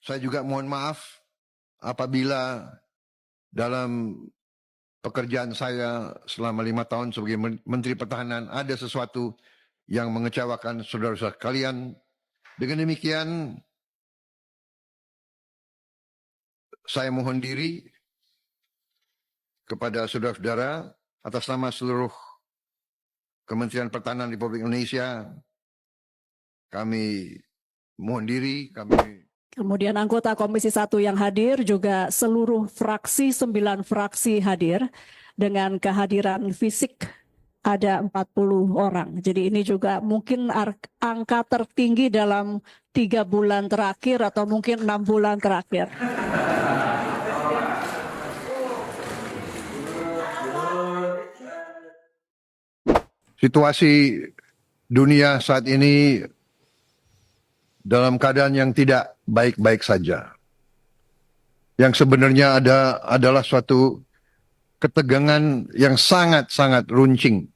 Saya juga mohon maaf apabila dalam pekerjaan saya selama 5 tahun sebagai Menteri Pertahanan ada sesuatu yang mengecewakan saudara-saudara sekalian. Dengan demikian, saya mohon diri kepada saudara-saudara atas nama seluruh Kementerian Pertahanan Republik Indonesia. Kami mohon diri, Kemudian anggota Komisi 1 yang hadir juga seluruh fraksi, 9 fraksi hadir dengan kehadiran fisik ada 40 orang. Jadi ini juga mungkin angka tertinggi dalam 3 bulan terakhir atau mungkin 6 bulan terakhir. Situasi dunia saat ini dalam keadaan yang tidak baik-baik saja. Yang sebenarnya adalah suatu ketegangan yang sangat-sangat runcing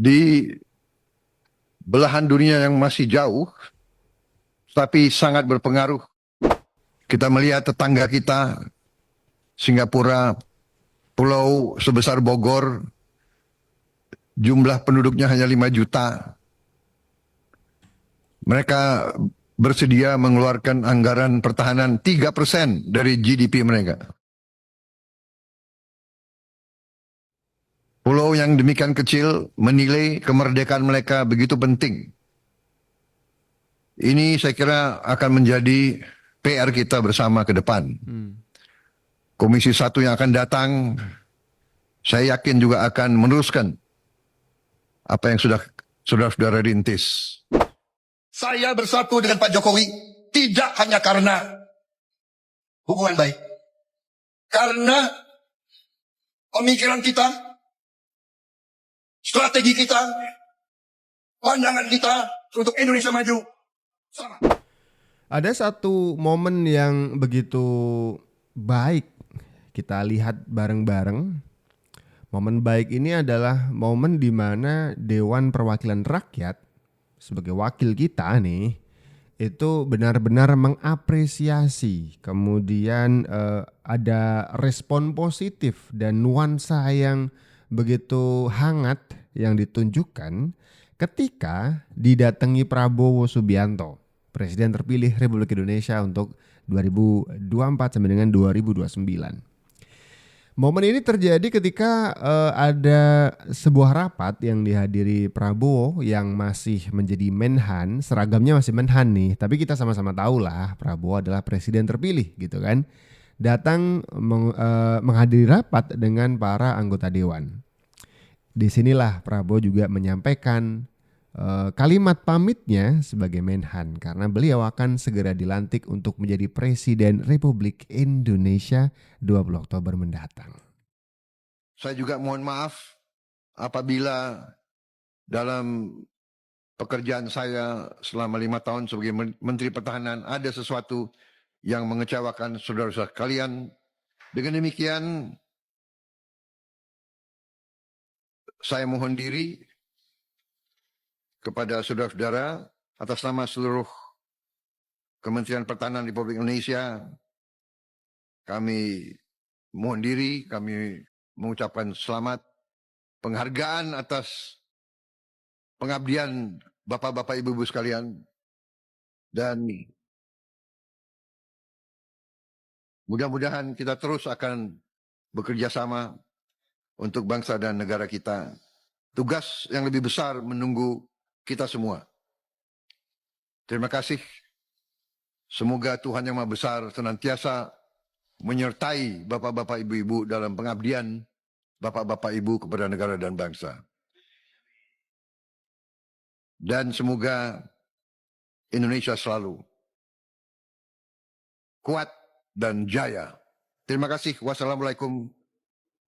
di belahan dunia yang masih jauh, tapi sangat berpengaruh. Kita melihat tetangga kita, Singapura, pulau sebesar Bogor, jumlah penduduknya hanya 5 juta. Mereka bersedia mengeluarkan anggaran pertahanan 3% dari GDP mereka. Pulau yang demikian kecil menilai kemerdekaan mereka begitu penting. Ini saya kira akan menjadi PR kita bersama ke depan. Komisi 1 yang akan datang, saya yakin juga akan meneruskan apa yang sudah saudara-saudara rintis. Saya bersatu dengan Pak Jokowi tidak hanya karena hubungan baik. Karena pemikiran kita, strategi kita, pandangan kita untuk Indonesia maju sama. Ada satu momen yang begitu baik kita lihat bareng-bareng. Momen baik ini adalah momen di mana Dewan Perwakilan Rakyat sebagai wakil kita nih itu benar-benar mengapresiasi, kemudian ada respon positif dan nuansa yang begitu hangat yang ditunjukkan ketika didatangi Prabowo Subianto, Presiden terpilih Republik Indonesia untuk 2024 sampai dengan 2029. Momen ini terjadi ketika ada sebuah rapat yang dihadiri Prabowo yang masih menjadi Menhan, seragamnya masih Menhan nih, tapi kita sama-sama tahu lah Prabowo adalah presiden terpilih gitu kan. Datang menghadiri rapat dengan para anggota dewan. Disinilah Prabowo juga menyampaikan kalimat pamitnya sebagai Menhan karena beliau akan segera dilantik untuk menjadi Presiden Republik Indonesia 20 Oktober mendatang. Saya juga mohon maaf apabila dalam pekerjaan saya selama 5 tahun sebagai Menteri Pertahanan ada sesuatu yang mengecewakan saudara-saudara sekalian. Dengan demikian, saya mohon diri kepada saudara-saudara atas nama seluruh Kementerian Pertahanan Republik Indonesia. Kami mohon diri, kami mengucapkan selamat, penghargaan atas pengabdian Bapak-Bapak Ibu-Ibu sekalian. Dan mudah-mudahan kita terus akan bekerja sama untuk bangsa dan negara kita. Tugas yang lebih besar menunggu kita semua. Terima kasih. Semoga Tuhan Yang Maha Besar senantiasa menyertai Bapak-Bapak Ibu-Ibu dalam pengabdian Bapak-Bapak Ibu kepada negara dan bangsa. Dan semoga Indonesia selalu kuat dan jaya. Terima kasih. Wassalamualaikum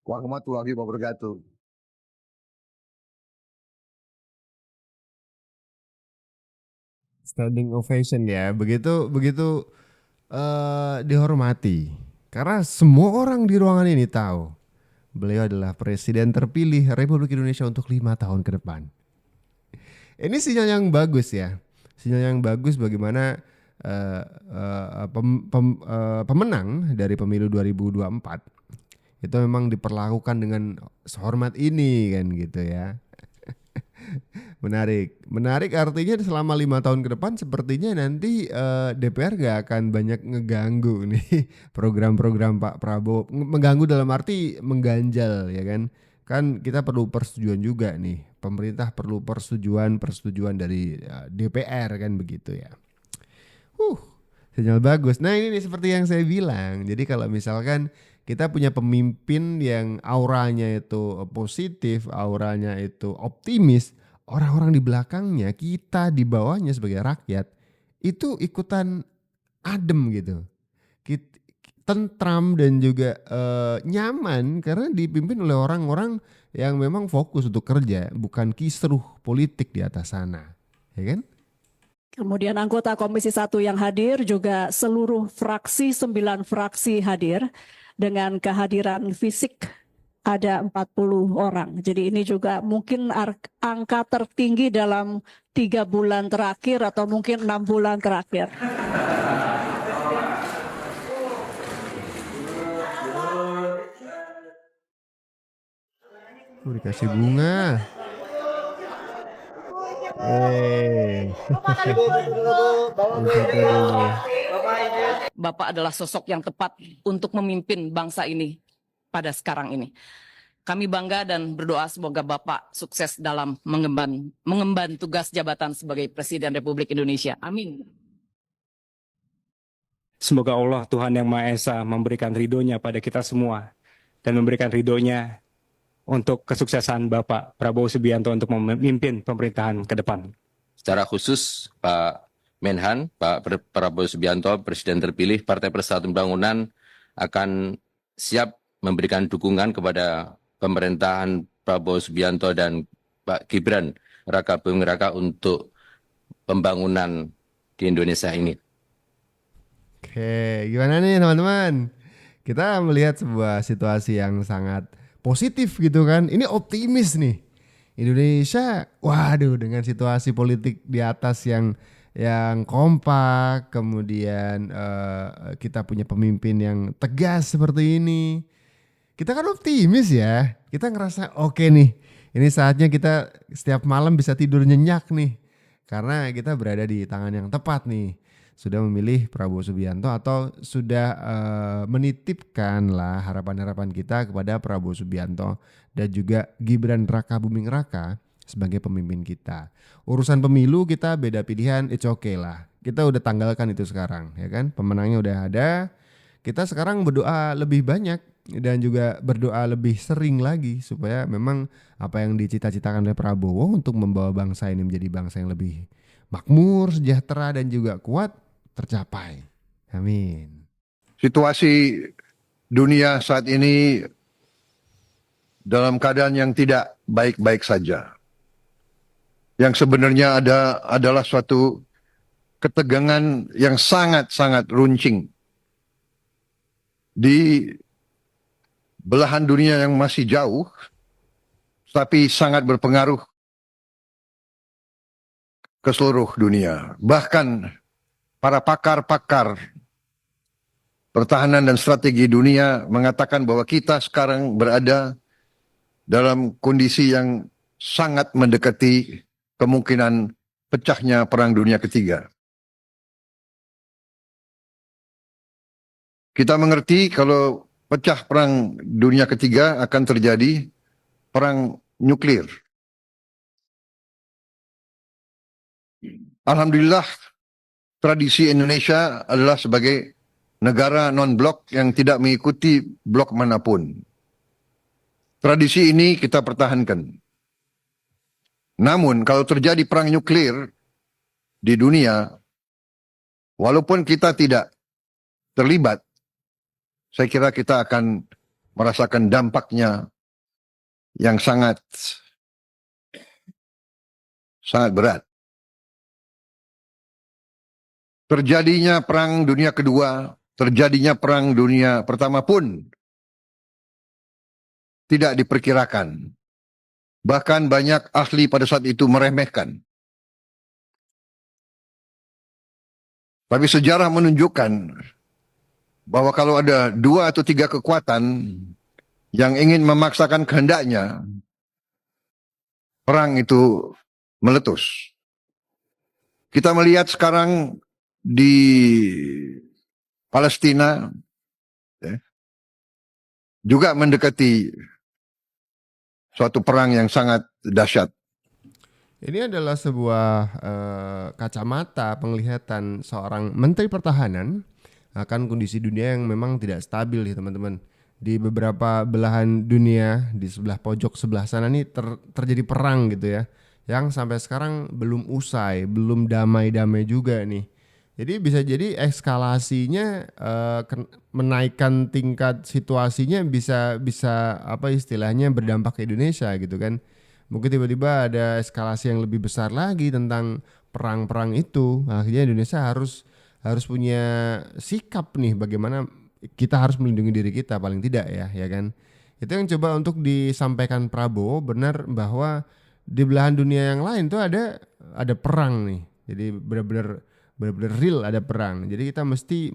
warahmatullahi wabarakatuh. Standing ovation ya, begitu dihormati karena semua orang di ruangan ini tahu beliau adalah presiden terpilih Republik Indonesia untuk 5 tahun ke depan. Ini sinyal yang bagus ya, sinyal yang bagus bagaimana pemenang dari pemilu 2024 itu memang diperlakukan dengan sehormat ini kan gitu ya. Menarik artinya selama 5 tahun ke depan sepertinya nanti DPR gak akan banyak ngeganggu nih program-program Pak Prabowo. Mengganggu dalam arti mengganjal ya kan. Kan kita perlu persetujuan juga nih. Pemerintah perlu persetujuan dari DPR kan begitu ya. Sinyal bagus. Nah ini nih seperti yang saya bilang. Jadi kalau misalkan kita punya pemimpin yang auranya itu positif, auranya itu optimis, orang-orang di belakangnya, kita di bawahnya sebagai rakyat, itu ikutan adem gitu. Tentram dan juga nyaman karena dipimpin oleh orang-orang yang memang fokus untuk kerja, bukan kisruh politik di atas sana. Ya kan? Kemudian anggota Komisi 1 yang hadir juga seluruh fraksi, 9 fraksi hadir dengan kehadiran fisik ada 40 orang. Jadi ini juga mungkin angka tertinggi dalam 3 bulan terakhir atau mungkin 6 bulan terakhir. Dikasih bunga. Bapak adalah sosok yang tepat untuk memimpin bangsa ini pada sekarang ini. Kami bangga dan berdoa semoga Bapak sukses dalam mengemban tugas jabatan sebagai Presiden Republik Indonesia. Amin. Semoga Allah Tuhan Yang Maha Esa memberikan ridhonya pada kita semua dan memberikan ridhonya untuk kesuksesan Bapak Prabowo Subianto untuk memimpin pemerintahan ke depan. Secara khusus Pak Menhan, Pak Prabowo Subianto, Presiden terpilih Partai Persatuan Pembangunan akan siap memberikan dukungan kepada pemerintahan Prabowo Subianto dan Pak Gibran Raka Buming Raka untuk pembangunan di Indonesia ini. Oke, gimana nih teman-teman? Kita melihat sebuah situasi yang sangat positif gitu kan. Ini optimis nih. Indonesia, waduh dengan situasi politik di atas yang kompak, kemudian kita punya pemimpin yang tegas seperti ini. Kita kan optimis ya. Kita ngerasa oke nih. Ini saatnya kita setiap malam bisa tidur nyenyak nih. Karena kita berada di tangan yang tepat nih. Sudah memilih Prabowo Subianto atau sudah menitipkan lah harapan-harapan kita kepada Prabowo Subianto dan juga Gibran Raka Buming Raka sebagai pemimpin kita. Urusan pemilu kita beda pilihan, it's okay lah. Kita udah tanggalkan itu sekarang ya kan. Pemenangnya udah ada. Kita sekarang berdoa lebih banyak dan juga berdoa lebih sering lagi supaya memang apa yang dicita-citakan oleh Prabowo untuk membawa bangsa ini menjadi bangsa yang lebih makmur, sejahtera dan juga kuat tercapai. Amin. Situasi dunia saat ini dalam keadaan yang tidak baik-baik saja. Yang sebenarnya adalah suatu ketegangan yang sangat-sangat runcing di belahan dunia yang masih jauh, tapi sangat berpengaruh ke seluruh dunia. Bahkan para pakar-pakar pertahanan dan strategi dunia mengatakan bahwa kita sekarang berada dalam kondisi yang sangat mendekati kemungkinan pecahnya Perang Dunia Ketiga. Kita mengerti kalau pecah Perang Dunia Ketiga akan terjadi perang nuklir. Alhamdulillah, tradisi Indonesia adalah sebagai negara non-blok yang tidak mengikuti blok manapun. Tradisi ini kita pertahankan. Namun kalau terjadi perang nuklir di dunia, walaupun kita tidak terlibat, saya kira kita akan merasakan dampaknya yang sangat berat. Terjadinya Perang Dunia Kedua, terjadinya Perang Dunia Pertama pun tidak diperkirakan. Bahkan banyak ahli pada saat itu meremehkan. Tapi sejarah menunjukkan bahwa kalau ada 2 atau 3 kekuatan yang ingin memaksakan kehendaknya, perang itu meletus. Kita melihat sekarang di Palestina juga mendekati suatu perang yang sangat dahsyat. Ini adalah sebuah kacamata penglihatan seorang Menteri Pertahanan akan kondisi dunia yang memang tidak stabil ya teman-teman. Di beberapa belahan dunia, di sebelah pojok sebelah sana nih terjadi perang gitu ya. Yang sampai sekarang belum usai, belum damai-damai juga nih. Jadi bisa jadi eskalasinya menaikkan tingkat situasinya bisa apa istilahnya berdampak ke Indonesia gitu kan. Mungkin tiba-tiba ada eskalasi yang lebih besar lagi tentang perang-perang itu. Akhirnya Indonesia harus punya sikap nih bagaimana kita harus melindungi diri kita paling tidak ya kan. Itu yang coba untuk disampaikan Prabowo, benar bahwa di belahan dunia yang lain tuh ada perang nih. Jadi benar-benar real ada perang. Jadi kita mesti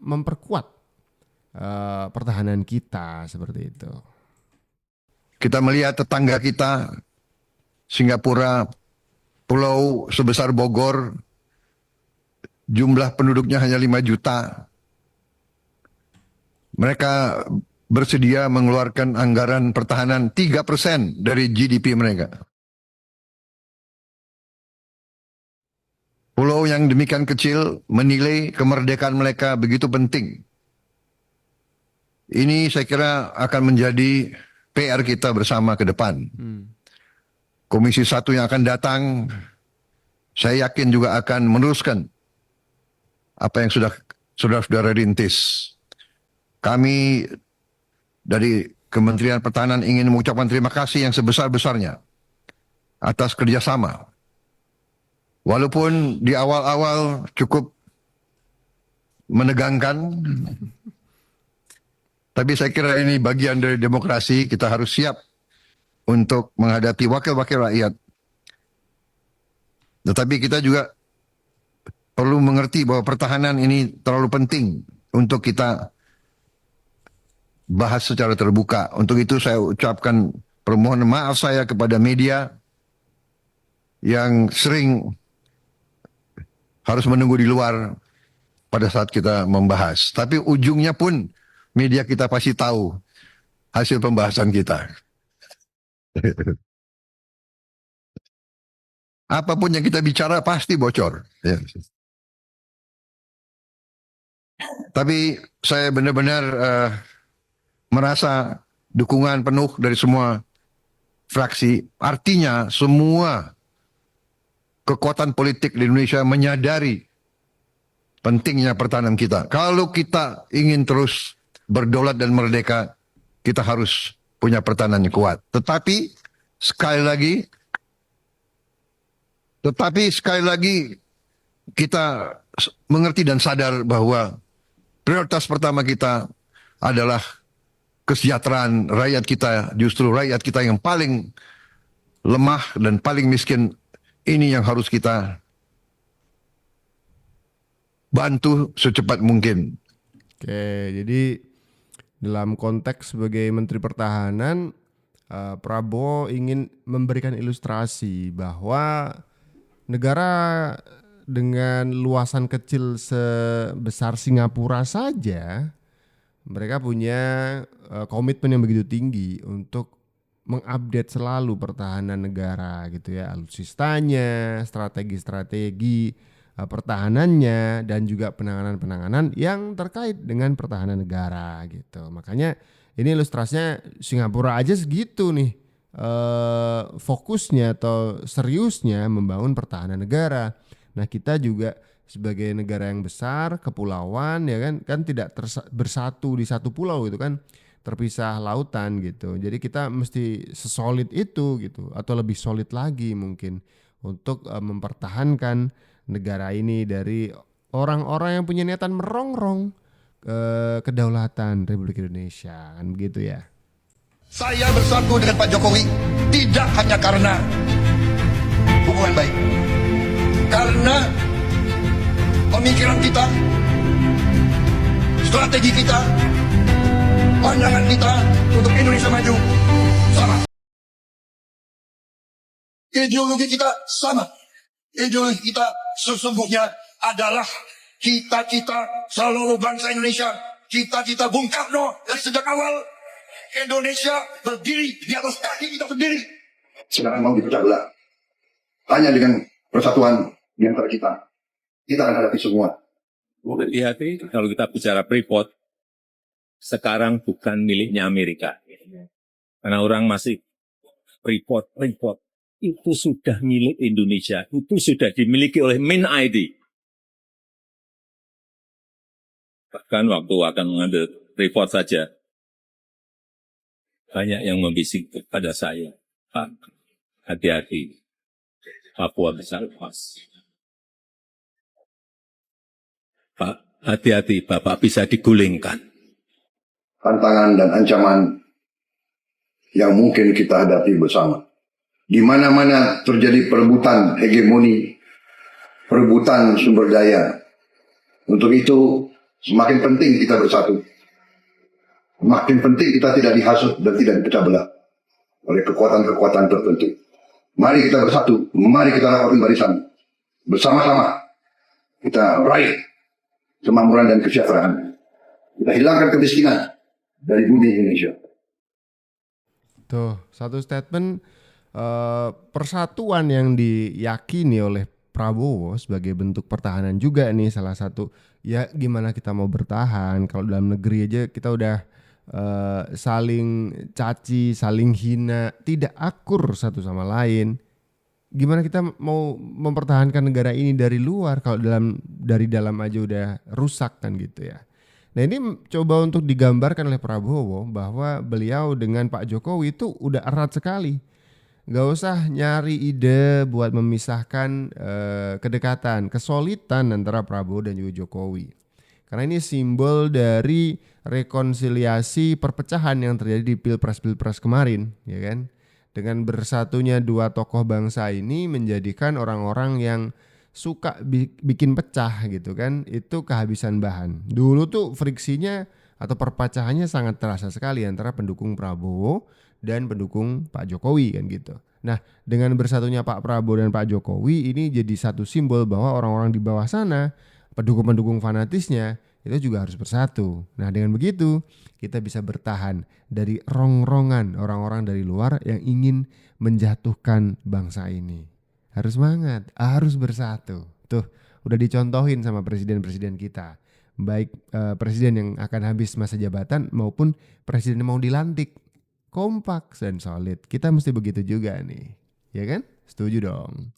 memperkuat pertahanan kita seperti itu. Kita melihat tetangga kita, Singapura, pulau sebesar Bogor, jumlah penduduknya hanya 5 juta. Mereka bersedia mengeluarkan anggaran pertahanan 3% dari GDP mereka. Pulau yang demikian kecil menilai kemerdekaan mereka begitu penting. Ini saya kira akan menjadi PR kita bersama ke depan. Komisi 1 yang akan datang, saya yakin juga akan meneruskan apa yang sudah saudara rintis. Kami dari Kementerian Pertahanan ingin mengucapkan terima kasih yang sebesar-besarnya atas kerjasama. Walaupun di awal-awal cukup menegangkan, tapi saya kira ini bagian dari demokrasi. Kita harus siap untuk menghadapi wakil-wakil rakyat. Tetapi kita juga perlu mengerti bahwa pertahanan ini terlalu penting untuk kita bahas secara terbuka. Untuk itu saya ucapkan permohonan maaf saya kepada media yang sering harus menunggu di luar pada saat kita membahas. Tapi ujungnya pun media kita pasti tahu hasil pembahasan kita. Apapun yang kita bicara pasti bocor. Ya. Tapi saya benar-benar merasa dukungan penuh dari semua fraksi. Artinya semua kekuatan politik di Indonesia menyadari pentingnya pertahanan kita. Kalau kita ingin terus berdaulat dan merdeka, kita harus punya pertahanan yang kuat. Tetapi sekali lagi kita mengerti dan sadar bahwa prioritas pertama kita adalah kesejahteraan rakyat kita. Justru rakyat kita yang paling lemah dan paling miskin, ini yang harus kita bantu secepat mungkin. Oke, jadi dalam konteks sebagai Menteri Pertahanan, Prabowo ingin memberikan ilustrasi bahwa negara dengan luasan kecil sebesar Singapura saja, mereka punya komitmen yang begitu tinggi untuk mengupdate selalu pertahanan negara gitu ya, alutsistanya, strategi-strategi pertahanannya, dan juga penanganan-penanganan yang terkait dengan pertahanan negara gitu. Makanya ini ilustrasinya Singapura aja segitu nih fokusnya atau seriusnya membangun pertahanan negara. Nah kita juga sebagai negara yang besar, kepulauan ya kan tidak bersatu di satu pulau gitu kan, terpisah lautan gitu. Jadi kita mesti sesolid itu gitu, atau lebih solid lagi mungkin untuk mempertahankan negara ini dari orang-orang yang punya niatan merongrong kedaulatan Republik Indonesia, kan begitu ya. Saya bersatu dengan Pak Jokowi tidak hanya karena hubungan baik, karena pemikiran kita, strategi kita, pandangan kita untuk Indonesia maju sama. Ideologi kita sama. Ideologi kita sesungguhnya adalah cita-cita seluruh bangsa Indonesia. Cita-cita Bung Karno dari sejak awal Indonesia berdiri di atas kaki kita sendiri. Sekarang mau dipecah belah. Hanya dengan persatuan di antara kita. Kita akan hadapi semua. Hati-hati kalau kita bicara Freeport, sekarang bukan miliknya Amerika. Karena orang masih Freeport itu sudah milik Indonesia, itu sudah dimiliki oleh Min ID. Bahkan waktu akan mengambil Freeport saja, banyak yang membisik kepada saya, Pak, hati-hati, Papua bisa lepas. Pak, hati-hati, Bapak bisa digulingkan. Tantangan dan ancaman yang mungkin kita hadapi bersama. Di mana-mana terjadi perebutan hegemoni, perebutan sumber daya. Untuk itu, semakin penting kita bersatu. Semakin penting kita tidak dihasut dan tidak dipecah belah oleh kekuatan-kekuatan tertentu. Mari kita bersatu, mari kita rapatin barisan. Bersama-sama kita raih kemakmuran dan kesejahteraan. Kita hilangkan kemiskinan dari bumi Indonesia. Tuh, satu statement persatuan yang diyakini oleh Prabowo sebagai bentuk pertahanan juga nih, salah satu. Ya gimana kita mau bertahan kalau dalam negeri aja kita udah saling caci, saling hina, tidak akur satu sama lain. Gimana kita mau mempertahankan negara ini dari luar kalau dari dalam aja udah rusak kan gitu ya. Nah ini coba untuk digambarkan oleh Prabowo bahwa beliau dengan Pak Jokowi itu udah erat sekali. Gak usah nyari ide buat memisahkan kedekatan, kesolidan antara Prabowo dan juga Jokowi. Karena ini simbol dari rekonsiliasi perpecahan yang terjadi di Pilpres kemarin, ya kan? Dengan bersatunya dua tokoh bangsa ini menjadikan orang-orang yang suka bikin pecah gitu kan, itu kehabisan bahan. Dulu tuh friksinya atau perpecahannya sangat terasa sekali antara pendukung Prabowo dan pendukung Pak Jokowi kan gitu. Nah, dengan bersatunya Pak Prabowo dan Pak Jokowi ini jadi satu simbol bahwa orang-orang di bawah sana, pendukung-pendukung fanatisnya itu juga harus bersatu. Nah, dengan begitu kita bisa bertahan dari rongrongan orang-orang dari luar yang ingin menjatuhkan bangsa ini. Harus semangat, harus bersatu. Tuh, udah dicontohin sama presiden-presiden kita. Baik presiden yang akan habis masa jabatan maupun presiden yang mau dilantik. Kompak dan solid. Kita mesti begitu juga nih. Ya kan? Setuju dong.